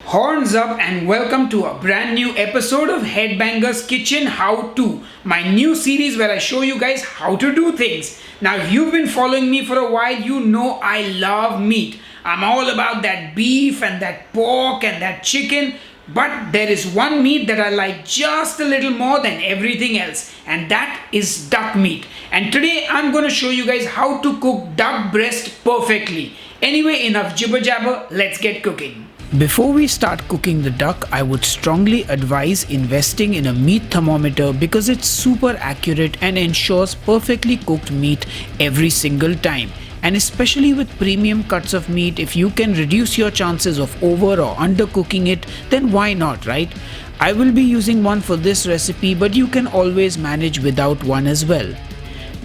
Horns up and welcome to a brand new episode of Headbangers Kitchen How To, my new series where I show you guys how to do things. Now, if you've been following me for a while, you know I love meat. I'm all about that beef and that pork and that chicken. But there is one meat that I like just a little more than everything else, and that is duck meat. And today I'm going to show you guys how to cook duck breast perfectly. Anyway, enough jibber jabber, let's get cooking. Before we start cooking the duck, I would strongly advise investing in a meat thermometer because it's super accurate and ensures perfectly cooked meat every single time. And especially with premium cuts of meat, if you can reduce your chances of over or undercooking it, then why not, right? I will be using one for this recipe, but you can always manage without one as well.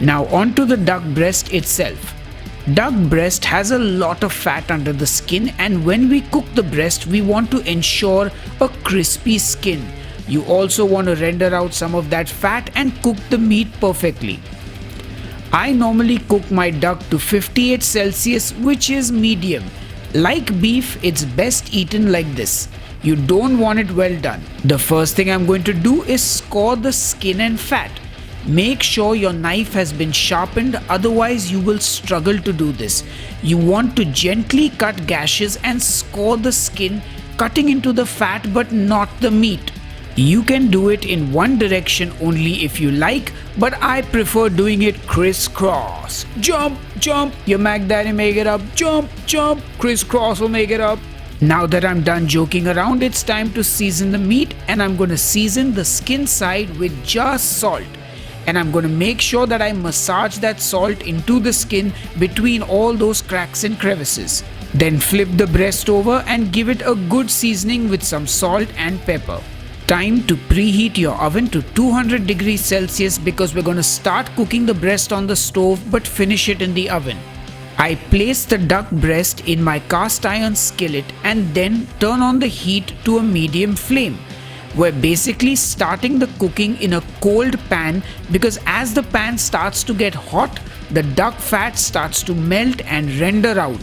Now onto the duck breast itself. Duck breast has a lot of fat under the skin, and when we cook the breast, we want to ensure a crispy skin. You also want to render out some of that fat and cook the meat perfectly. I normally cook my duck to 58 Celsius, which is medium. Like beef, it's best eaten like this. You don't want it well done. The first thing I'm going to do is score the skin and fat. Make sure your knife has been sharpened, otherwise you will struggle to do this. You want to gently cut gashes and score the skin, cutting into the fat but not the meat. You can do it in one direction only if you like, but I prefer doing it crisscross. Jump, jump, your Mac Daddy make it up. Jump, jump, crisscross will make it up. Now that I'm done joking around, it's time to season the meat, and I'm going to season the skin side with just salt. And I'm going to make sure that I massage that salt into the skin between all those cracks and crevices. Then flip the breast over and give it a good seasoning with some salt and pepper. Time to preheat your oven to 200 degrees Celsius because we're going to start cooking the breast on the stove but finish it in the oven. I place the duck breast in my cast iron skillet and then turn on the heat to a medium flame. We're basically starting the cooking in a cold pan because as the pan starts to get hot, the duck fat starts to melt and render out.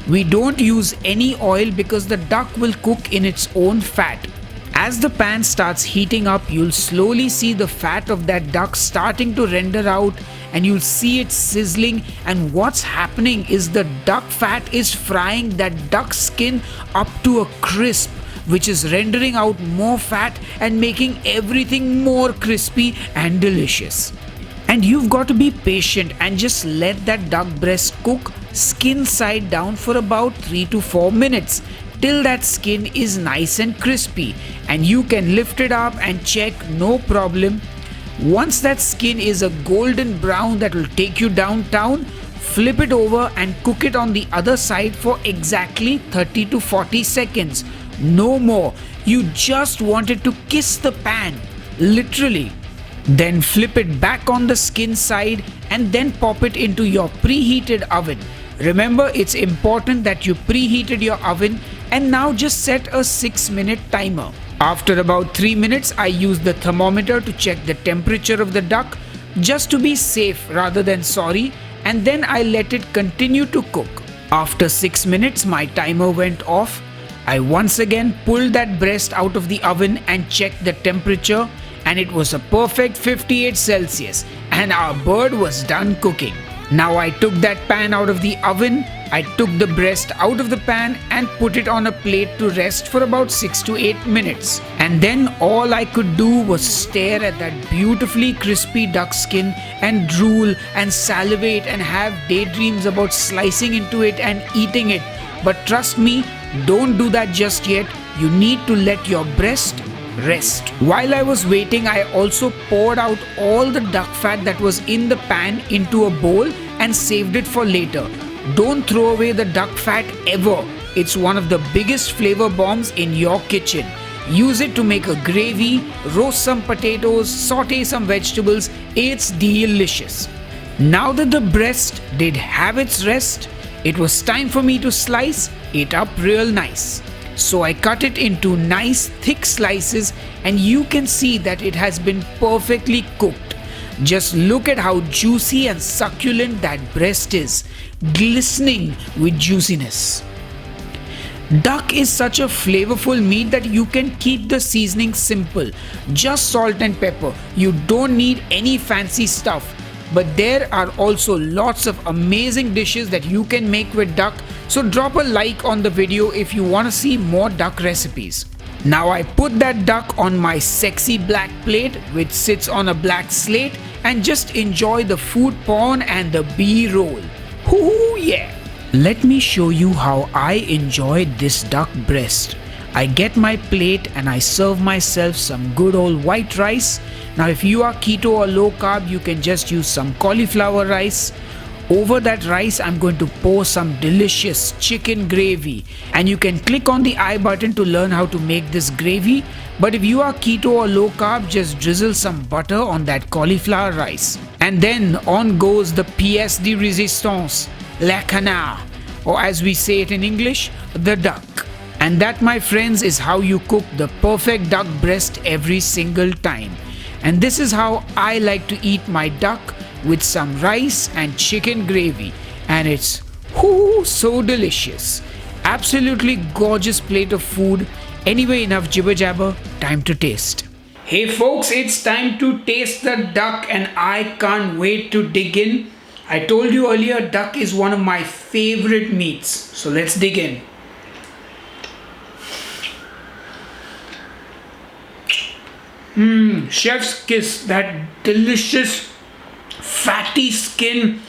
We don't use any oil because the duck will cook in its own fat. As the pan starts heating up, you'll slowly see the fat of that duck starting to render out, and you'll see it sizzling, and what's happening is the duck fat is frying that duck skin up to a crisp, which is rendering out more fat and making everything more crispy and delicious. And you've got to be patient and just let that duck breast cook skin side down for about 3 to 4 minutes till that skin is nice and crispy, and you can lift it up and check, no problem. Once that skin is a golden brown that will take you downtown, flip it over and cook it on the other side for exactly 30 to 40 seconds. No more. You just want it to kiss the pan, literally. Then flip it back on the skin side and then pop it into your preheated oven. Remember, it's important that you preheated your oven, and now just set a 6-minute timer. After about 3 minutes, I use the thermometer to check the temperature of the duck just to be safe rather than sorry, and then I let it continue to cook. After 6 minutes, my timer went off. I once again pulled that breast out of the oven and checked the temperature, and it was a perfect 58 Celsius, and our bird was done cooking. Now I took that pan out of the oven, I took the breast out of the pan and put it on a plate to rest for about 6 to 8 minutes. And then all I could do was stare at that beautifully crispy duck skin and drool and salivate and have daydreams about slicing into it and eating it. But trust me, don't do that just yet. You need to let your breast rest. While I was waiting, I also poured out all the duck fat that was in the pan into a bowl and saved it for later. Don't throw away the duck fat ever. It's one of the biggest flavor bombs in your kitchen. Use it to make a gravy, roast some potatoes, saute some vegetables. It's delicious. Now that the breast did have its rest, it was time for me to slice it up real nice. So I cut it into nice thick slices, and you can see that it has been perfectly cooked. Just look at how juicy and succulent that breast is, glistening with juiciness. Duck is such a flavorful meat that you can keep the seasoning simple. Just salt and pepper. You don't need any fancy stuff. But there are also lots of amazing dishes that you can make with duck. So drop a like on the video if you want to see more duck recipes. Now I put that duck on my sexy black plate which sits on a black slate and just enjoy the food porn and the B-roll. Hoo yeah! Let me show you how I enjoy this duck breast. I get my plate and I serve myself some good old white rice. Now if you are keto or low carb, you can just use some cauliflower rice. Over that rice, I'm going to pour some delicious chicken gravy. And you can click on the I button to learn how to make this gravy. But if you are keto or low carb, just drizzle some butter on that cauliflower rice. And then on goes the pièce de résistance, le canard, or as we say it in English, the duck. And that, my friends, is how you cook the perfect duck breast every single time. And this is how I like to eat my duck, with some rice and chicken gravy. And it's so delicious. Absolutely gorgeous plate of food. Anyway, enough jibber jabber, time to taste. Hey folks, it's time to taste the duck and I can't wait to dig in. I told you earlier, duck is one of my favorite meats. So let's dig in. Chef's kiss, that delicious fatty skin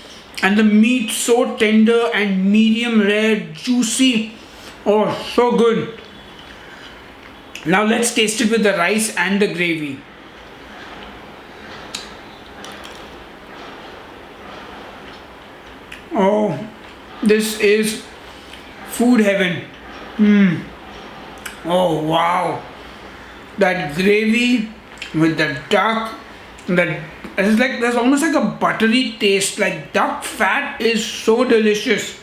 and the meat so tender and medium rare, juicy. Oh, so good. Now let's taste it with the rice and the gravy. Oh, this is food heaven. Oh wow, that gravy with the duck, it's like there's almost like a buttery taste. Like duck fat is so delicious.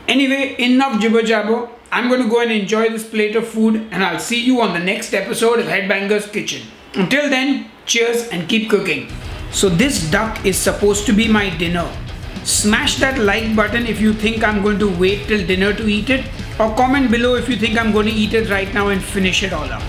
Anyway, enough jibber jabber. I'm going to go and enjoy this plate of food and I'll see you on the next episode of Headbangers Kitchen. Until then, cheers and keep cooking. So this duck is supposed to be my dinner. Smash that like button if you think I'm going to wait till dinner to eat it, or comment below if you think I'm going to eat it right now and finish it all up.